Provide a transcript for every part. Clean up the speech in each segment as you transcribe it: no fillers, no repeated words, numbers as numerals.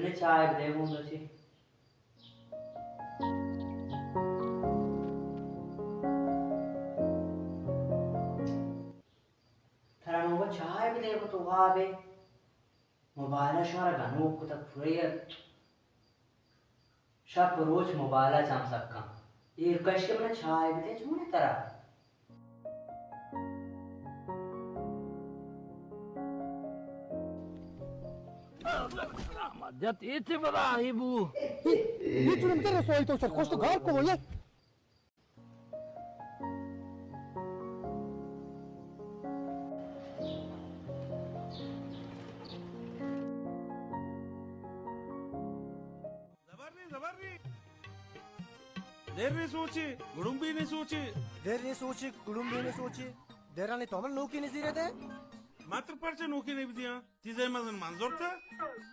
इन्हें चाय दे मुझे थरा मुझे चाय भी देखो तो वहाँ पे मोबाइल शमारा गनोक को तक पूरे शब रोज मोबाइल चाम सकता ये कश के मैंने चाय भी दे चुने तरह جت ایتی برای بو میتونم در رسوایی تو سرخوشت گار کنم देर ने सोची गुड़ुम भी नहीं सोची देर नहीं सोची गुड़ुम भी नहीं सोची देरा ने तोमल नौकी नहीं सीरे थे मात्र परचे नौकी नहीं दिया चीजें मदन मंजूर था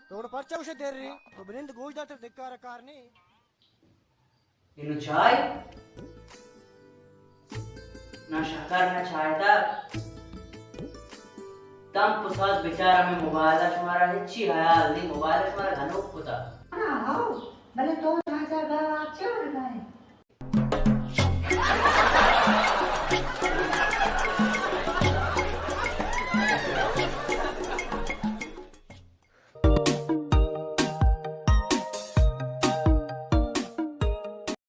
तो परचा उसे देर रही तो बिनिंद गोज दाटर दिक्कार कारनी इन्हें चाय ना शक्कर ना चाय था तम पुसाद बेचारा में मोबाइल शमारा हिच्ची हायाल नहीं मोबाइल शमारा गनोक होता हाँ हाँ भले तो